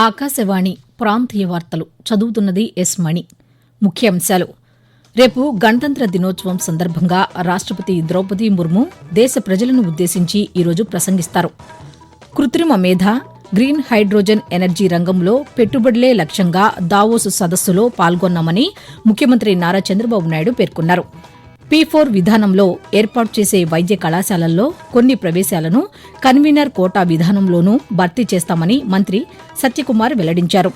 ఆకాశవాణి ప్రాంతీయ వార్తలు చదువుతున్నది ఎస్ మణి. ముఖ్యాంశాలు. రేపు గణతంత్ర దినోత్సవం సందర్భంగా రాష్టపతి ద్రౌపది ముర్ము దేశ ప్రజలను ఉద్దేశించి ఈరోజు ప్రసంగిస్తారు. కృత్రిమ మేధ, గ్రీన్ హైడ్రోజన్ ఎనర్జీ రంగంలో పెట్టుబడులే లక్ష్యంగా దావోస్ సదస్సులో పాల్గొన్నామని ముఖ్యమంత్రి నారా చంద్రబాబు నాయుడు పేర్కొన్నారు. P4 విధానంలో ఏర్పాటు చేసే వైద్య కళాశాలల్లో కొన్ని ప్రవేశాలను కన్వీనర్ కోటా విధానంలోనూ భర్తీ చేస్తామని మంత్రి సత్యకుమార్ వెల్లడించారు.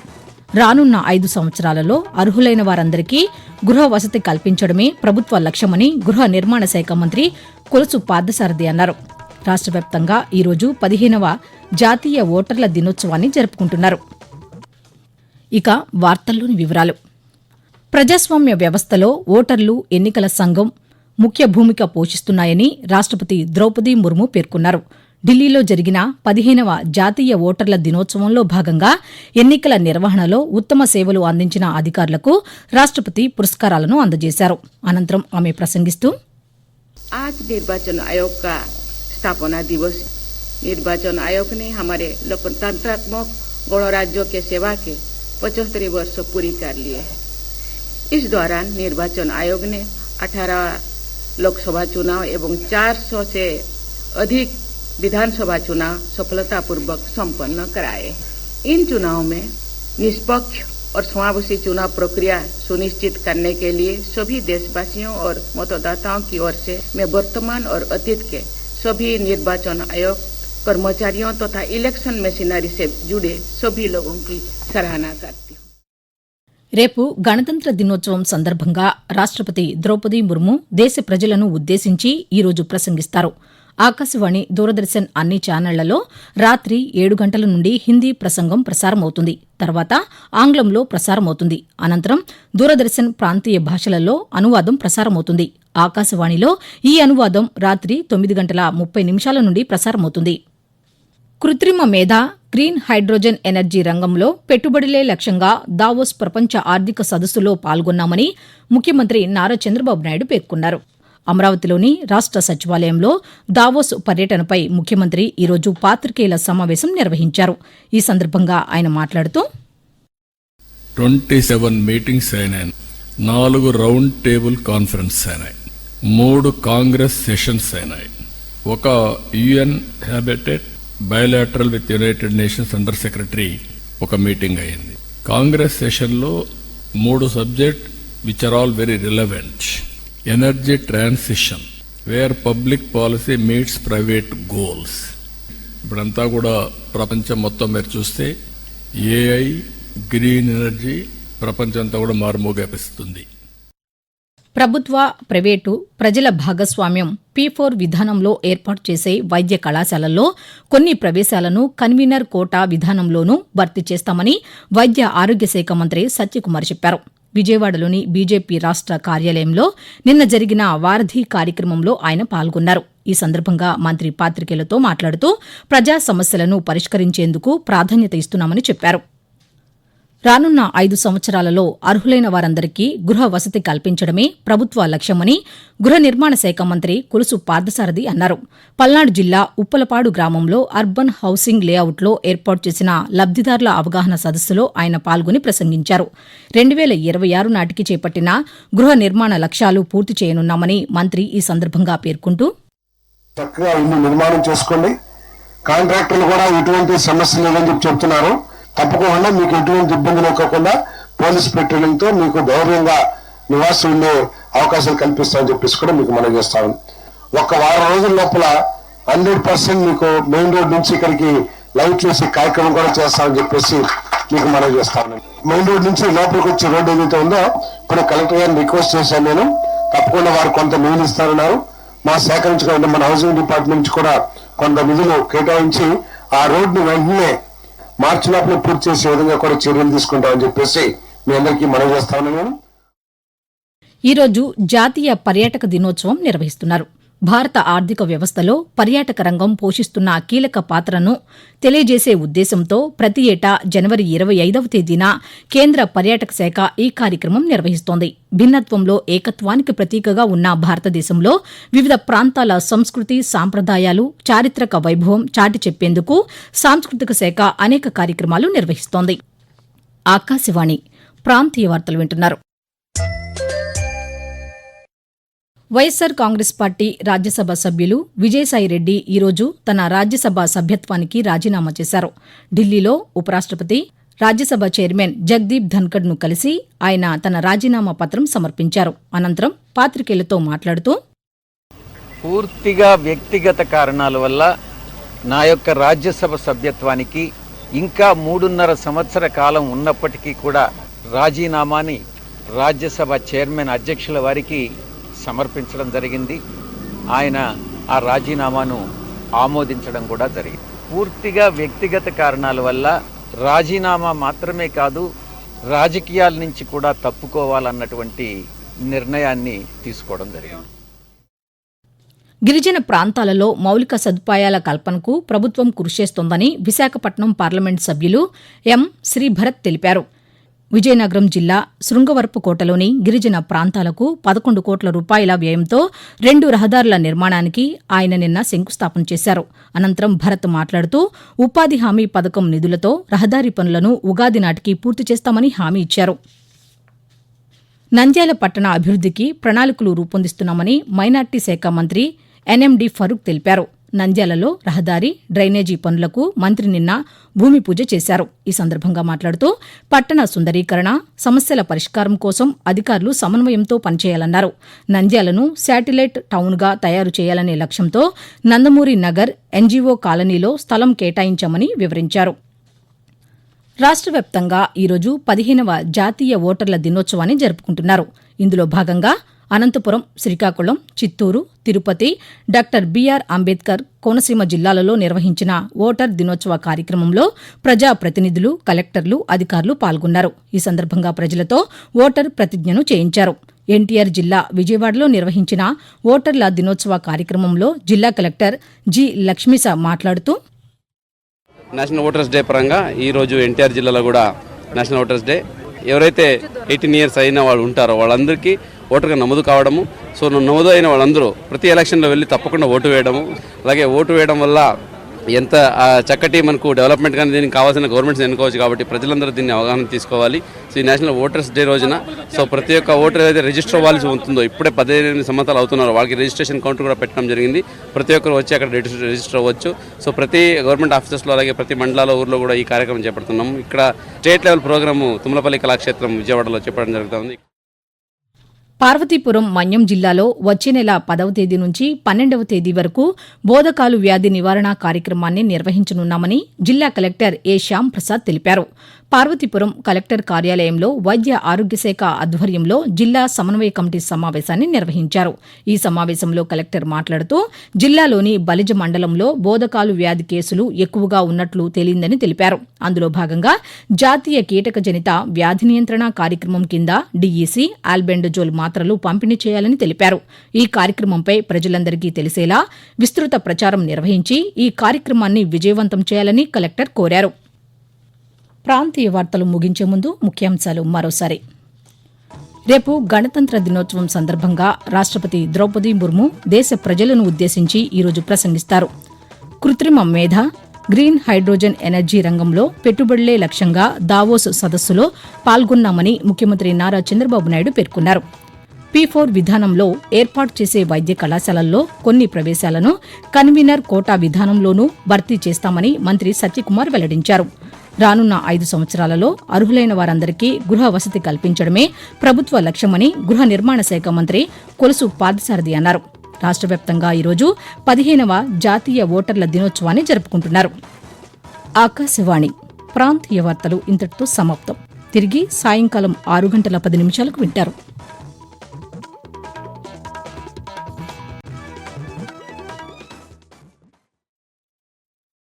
రానున్న 5 సంవత్సరాలలో అర్హులైన వారందరికీ గృహ వసతి కల్పించడమే ప్రభుత్వ లక్ష్యమని గృహ నిర్మాణ శాఖ మంత్రి కొలుసు పార్థసారథి అన్నారు. రాష్ట వ్యాప్తంగా ఈరోజు 15వ జాతీయ ఓటర్ల దినోత్సవాన్ని జరుపుకుంటున్నారు. ఇక వార్తల్లోని వివరాలు. ప్రజాస్వామ్య వ్యవస్థలో ఓటర్లు, ఎన్నికల సంఘం ముఖ్య భూమిక పోషిస్తున్నాయని రాష్టపతి ద్రౌపది ముర్ము పేర్కొన్నారు. ఢిల్లీలో జరిగిన 15వ జాతీయ ఓటర్ల దినోత్సవంలో భాగంగా ఎన్నికల నిర్వహణలో ఉత్తమ సేవలు అందించిన అధికారులకు రాష్టపతి పురస్కారాలను అందజేశారు. అనంతరం ఆమె ప్రసంగిస్తూ आज निर्वाचन आयोग का स्थापना दिवस. निर्वाचन आयोग ने हमारे लोकतंत्रात्मक गणराज्यों के सेवा के 75 वर्ष पूरी कर लिए हैं. इस दौरान निर्वाचन आयोग ने 18 लोकसभा चुनाव एवं 400 से अधिक विधानसभा चुनाव सफलतापूर्वक संपन्न कराए. इन चुनावों में निष्पक्ष और समावेशी चुनाव प्रक्रिया सुनिश्चित करने के लिए सभी देशवासियों और मतदाताओं की ओर से मैं वर्तमान और अतीत के सभी निर्वाचन आयोग कर्मचारियों तथा इलेक्शन मशीनरी से जुड़े सभी लोगों की सराहना करती हूँ. రేపు గణతంత్ర దినోత్సవం సందర్భంగా రాష్టపతి ద్రౌపది ముర్ము దేశ ప్రజలను ఉద్దేశించి ఈరోజు ప్రసంగిస్తారు. ఆకాశవాణి, దూరదర్శన్ అన్ని ఛానళ్లలో రాత్రి 7 గంటల నుండి హిందీ ప్రసంగం ప్రసారమవుతుంది. తర్వాత ఆంగ్లంలో ప్రసారమవుతుంది. అనంతరం దూరదర్శన్ ప్రాంతీయ భాషలలో అనువాదం ప్రసారమవుతుంది. ఆకాశవాణిలో ఈ అనువాదం రాత్రి 9:30 నుండి ప్రసారమవుతుంది. కృత్రిమ మేధ, గ్రీన్ హైడ్రోజన్ ఎనర్జీ రంగంలో పెట్టుబడులే లక్ష్యంగా దావోస్ ప్రపంచ ఆర్థిక సదస్సులో పాల్గొన్నామని ముఖ్యమంత్రి నారా చంద్రబాబు నాయుడు పేర్కొన్నారు. అమరావతిలోని రాష్ట సచివాలయంలో దావోస్ పర్యటనపై ముఖ్యమంత్రి ఈరోజు పాతికేయుల సమావేశం నిర్వహించారు. ఈ సందర్భంగా ఆయన మాట్లాడుతూ 27 మీటింగ్స్ అయినాయి, 4 రౌండ్ టేబుల్ కాన్ఫరెన్స్ అయినాయి, 3 కాంగ్రెస్ సెషన్స్ అయినాయి, ఒక UN habitat bilateral with United Nations under secretary ఒక మీటింగ్ అయింది. కాంగ్రెస్ సెషన్లో 3 subject which are all very relevant. Energy transition, where public policy meets private goals. ఇప్పుడంతా కూడా ప్రపంచం మొత్తం మీరు చూస్తే AI, గ్రీన్ ఎనర్జీ ప్రపంచంతా కూడా మారుమోగిస్తుంది. ప్రభుత్వ, ప్రైవేటు, ప్రజల భాగస్వామ్యం P4 విధానంలో ఏర్పాటు చేసే వైద్య కళాశాలల్లో కొన్ని ప్రవేశాలను కన్వీనర్ కోటా విధానంలోనూ భర్తీ చేస్తామని వైద్య ఆరోగ్య శాఖ మంత్రి సత్యకుమార్ చెప్పారు. విజయవాడలోని బీజేపీ రాష్ట కార్యాలయంలో నిన్న జరిగిన వారధి కార్యక్రమంలో ఆయన పాల్గొన్నారు. ఈ సందర్భంగా మంత్రి పాతికేయులతో మాట్లాడుతూ ప్రజా సమస్యలను పరిష్కరించేందుకు ప్రాధాన్యత ఇస్తున్నామని చెప్పారు. రానున్న 5 సంవత్సరాలలో అర్హులైన వారందరికీ గృహ వసతి కల్పించడమే ప్రభుత్వ లక్ష్యమని గృహ నిర్మాణ శాఖ మంత్రి కొలుసు పార్థసారథి అన్నారు. పల్నాడు జిల్లా ఉప్పలపాడు గ్రామంలో అర్బన్ హౌసింగ్ లేఅవుట్లో ఏర్పాటు చేసిన లబ్దిదారుల అవగాహన సదస్సులో ఆయన పాల్గొని ప్రసంగించారు. 2026 నాటికి చేపట్టిన గృహ నిర్మాణ లక్ష్యాలు పూర్తి చేయనున్నామని మంత్రి ఈ సందర్భంగా పేర్కొంటూ చక్కగా ఇల్లు నిర్మాణం చేసుకోండి, కాంట్రాక్టర్లు కూడా ఎటువంటి సమస్య లేదని చెప్పి చెప్తున్నారు. తప్పకుండా మీకు ఎటువంటి ఇబ్బంది లేకోకుండా పోలీస్ పెట్రోలింగ్ తో మీకు ధైర్యంగా నివాసం ఉండే అవకాశాలు కల్పిస్తామని చెప్పేసి కూడా మీకు మనం చేస్తాం. ఒక వారం రోజుల లోపల 100% మీకు మెయిన్ రోడ్ నుంచి ఇక్కడికి లైట్ వేసే కార్యక్రమం కూడా చేస్తామని చెప్పేసి మీకు మనం చేస్తాను. మెయిన్ రోడ్ నుంచి లోపలికి వచ్చే రోడ్డు ఏదైతే ఉందో ఇప్పుడు కలెక్టర్ గారిని రిక్వెస్ట్ చేశాను నేను. తప్పకుండా వారు కొంత నిధులు ఇస్తారన్నారు. మా శాఖ నుంచి కూడా మన హౌసింగ్ డిపార్ట్మెంట్ నుంచి కూడా కొంత నిధులు కేటాయించి ఆ రోడ్డు వెంటనే మార్చి లోపల పూర్తి చేసే విధంగా కూడా చర్యలు తీసుకుంటామని చెప్పేసి మీ అందరికీ మనవి చేస్తాను. నేను ఈరోజు జాతీయ పర్యాటక దినోత్సవం నిర్వహిస్తున్నారు. భారత ఆర్థిక వ్యవస్థలో పర్యాటక రంగం పోషిస్తున్న కీలక పాత్రను తెలియజేసే ఉద్దేశంతో ప్రతి ఏటా జనవరి 25వ తేదీన కేంద్ర పర్యాటక శాఖ ఈ కార్యక్రమం నిర్వహిస్తోంది. భిన్నత్వంలో ఏకత్వానికి ప్రతీకగా ఉన్న భారతదేశంలో వివిధ ప్రాంతాల సంస్కృతి, సాంప్రదాయాలు, చారిత్రక వైభవం చాటి చెప్పేందుకు సాంస్కృతిక శాఖ అనేక కార్యక్రమాలు నిర్వహిస్తోంది. ఆకాశవాణి ప్రాంతీయ వార్తలు వింటున్నారు. వైఎస్సార్ కాంగ్రెస్ పార్టీ రాజ్యసభ సభ్యులు విజయసాయిరెడ్డి ఈరోజు తన రాజ్యసభ సభ్యత్వానికి రాజీనామా చేశారు. ఢిల్లీలో ఉపరాష్టపతి, రాజ్యసభ చైర్మన్ జగదీప్ ధన్కడ్ను కలిసి ఆయన తన రాజీనామా పత్రం సమర్పించారు. అనంతరం పాతికేయులతో మాట్లాడుతూ, పూర్తిగా వ్యక్తిగత కారణాల వల్ల నా యొక్క రాజ్యసభ సభ్యత్వానికి ఇంకా 3.5 సంవత్సర కాలం ఉన్నప్పటికీ కూడా రాజీనామాని రాజ్యసభ చైర్మన్ అధ్యక్షుల వారికి సమర్పించడం జరిగింది. ఆయన ఆ రాజీనామాను ఆమోదించడం కూడా జరిగింది. పూర్తిగా వ్యక్తిగత కారణాల వల్ల రాజీనామా మాత్రమే కాదు, రాజకీయాల నుంచి కూడా తప్పుకోవాలన్నటువంటి నిర్ణయాన్ని తీసుకోవడం జరిగింది. గిరిజన ప్రాంతాలలో మౌలిక సదుపాయాల కల్పనకు ప్రభుత్వం కృషి చేస్తోందని విశాఖపట్నం పార్లమెంటు సభ్యులు ఎం. శ్రీభరత్ తెలిపారు. విజయనగరం జిల్లా శృంగవరపుకోటలోని గిరిజన ప్రాంతాలకు 11 కోట్ల రూపాయల వ్యయంతో 2 రహదారుల నిర్మాణానికి ఆయన నిన్న శంకుస్థాపన చేశారు. అనంతరం భరత్ మాట్లాడుతూ, ఉపాధి హామీ పథకం నిధులతో రహదారి పనులను ఉగాది నాటికి పూర్తి చేస్తామని హామీ ఇచ్చారు. నంద్యాల పట్టణ అభివృద్దికి ప్రణాళికలు రూపొందిస్తున్నామని మైనార్టీ శాఖ మంత్రి ఎన్ఎండి ఫరూక్ తెలిపారు. నంద్యాలలో రహదారి, డ్రైనేజీ పనులకు మంత్రి నిన్న భూమి పూజ చేశారు. ఈ సందర్భంగా మాట్లాడుతూ, పట్టణ సుందరీకరణ, సమస్యల పరిష్కారం కోసం అధికారులు సమన్వయంతో పనిచేయాలన్నారు. నంద్యాలను శాటిలైట్ టౌన్గా తయారు చేయాలనే లక్ష్యంతో నందమూరి నగర్ ఎన్జీఓ కాలనీలో స్థలం కేటాయించామని వివరించారు. రాష్ట్ర వ్యాప్తంగా ఈరోజు 15వ జాతీయ ఓటర్ల దినోత్సవాన్ని జరుపుకుంటున్నారు. ఇందులో భాగంగా అనంతపురం, శ్రీకాకుళం, చిత్తూరు, తిరుపతి, డాక్టర్ బీఆర్ అంబేద్కర్ కోనసీమ జిల్లాలలో నిర్వహించిన ఓటర్ దినోత్సవ కార్యక్రమంలో ప్రజాప్రతినిధులు, కలెక్టర్లు, అధికారులు పాల్గొన్నారు. ఈ సందర్భంగా ప్రజలతో ఓటర్ ప్రతిజ్ఞను చేయించారు. ఎన్టీఆర్ జిల్లా విజయవాడలో నిర్వహించిన ఓటర్ల దినోత్సవ కార్యక్రమంలో జిల్లా కలెక్టర్ జి. లక్ష్మీస మాట్లాడుతూ, నేషనల్ ఓటర్స్ డే పరంగా ఈరోజు ఎన్టీఆర్ జిల్లాలో కూడా నేషనల్ ఓటర్స్ డే. ఎవరైతే 18 ఇయర్స్ అయిన వాళ్ళు ఉంటారో వాళ్ళందరికీ ఓటర్గా నమోదు కావడము. సో నమోదు అయిన వాళ్ళందరూ ప్రతి ఎలక్షన్లో వెళ్ళి తప్పకుండా ఓటు వేయడము. అలాగే ఓటు వేయడం వల్ల ఎంత చక్కటి మనకు డెవలప్మెంట్ కానీ దీనికి కావాల్సిన గవర్నమెంట్స్ ఎన్నుకోవచ్చు. కాబట్టి ప్రజలందరూ దీన్ని అవగాహన తీసుకోవాలి. సో ఈ నేషనల్ ఓటర్స్ డే రోజున సో ప్రతి ఒక్క ఓటర్ ఏదైతే రిజిస్టర్ అవ్వాల్సి ఉంటుందో, ఇప్పుడే 18 సంవత్సరాలు అవుతున్నారో వాళ్ళకి రిజిస్ట్రేషన్ కౌంటర్ కూడా పెట్టడం జరిగింది. ప్రతి ఒక్కరు వచ్చి అక్కడ రిజిస్టర్ అవ్వచ్చు. సో ప్రతి గవర్నమెంట్ ఆఫీసెస్లో అలాగే ప్రతి మండలాల ఊర్లో కూడా ఈ కార్యక్రమం చేపడుతున్నాము. ఇక్కడ state level programme Tummalapalli Kalakshetram విజయవాడలో చెప్పడం జరుగుతుంది. పార్వతీపురం మన్యం జిల్లాలో వచ్చే నెల 10వ తేదీ నుంచి 12వ తేదీ వరకు బోధకాలు వ్యాధి నివారణ కార్యక్రమాన్ని నిర్వహించనున్నామని జిల్లా కలెక్టర్ ఏ. శ్యామ్ ప్రసాద్ తెలిపారు. పార్వతీపురం కలెక్టర్ కార్యాలయంలో వైద్య ఆరోగ్య శాఖ ఆధ్వర్యంలో జిల్లా సమన్వయ కమిటీ సమావేశాన్ని నిర్వహించారు. ఈ సమావేశంలో కలెక్టర్ మాట్లాడుతూ, జిల్లాలోని బలిజ మండలంలో బోధకాలు వ్యాధి కేసులు ఎక్కువగా ఉన్నట్లు తేలిందని తెలిపారు. అందులో భాగంగా జాతీయ కీటకజనిత వ్యాధి నియంత్రణ కార్యక్రమం కింద డీఈసీ, ఆల్బెండజోల్ మాత్రలు పంపిణీ చేయాలని తెలిపారు. ఈ కార్యక్రమంపై ప్రజలందరికీ తెలిసేలా విస్తృత ప్రచారం నిర్వహించి ఈ కార్యక్రమాన్ని విజయవంతం చేయాలని కలెక్టర్ కోరారు. ప్రాంతీయ వార్తలు ముగించే ముందు ముఖ్యాంశాలు మరోసారి. రేపు గణతంత్ర దినోత్సవం సందర్భంగా రాష్ట్రపతి ద్రౌపది ముర్ము దేశ ప్రజలను ఉద్దేశించి ఈరోజు ప్రసంగిస్తారు. కృత్రిమ మేధ, గ్రీన్ హైడ్రోజన్ ఎనర్జీ రంగంలో పెట్టుబడులే లక్ష్యంగా దావోస్ సదస్సులో పాల్గొన్నామని ముఖ్యమంత్రి నారా చంద్రబాబు నాయుడు పేర్కొన్నారు. P4 విధానంలో ఏర్పాటు చేసే వైద్య కళాశాలల్లో కొన్ని ప్రవేశాలను కన్వీనర్ కోటా విధానంలోనూ భర్తీ చేస్తామని మంత్రి సత్యకుమార్ వెల్లడించారు. రానున్న 5 సంవత్సరాలలో అర్హులైన వారందరికీ గృహ వసతి కల్పించడమే ప్రభుత్వ లక్ష్యమని గృహ నిర్మాణ శాఖ మంత్రి కొలుసు పార్థసారథి అన్నారు. రాష్ట్ర వ్యాప్తంగా ఈరోజు 15వ జాతీయ ఓటర్ల దినోత్సవాన్ని జరుపుకుంటున్నారు. ఆకాశవాణి ప్రాంతీయ వార్తలు ఇంతటితో సమాప్తం. తిరిగి సాయంకాలం 6 గంటల 10 నిమిషాలకు వింటారు.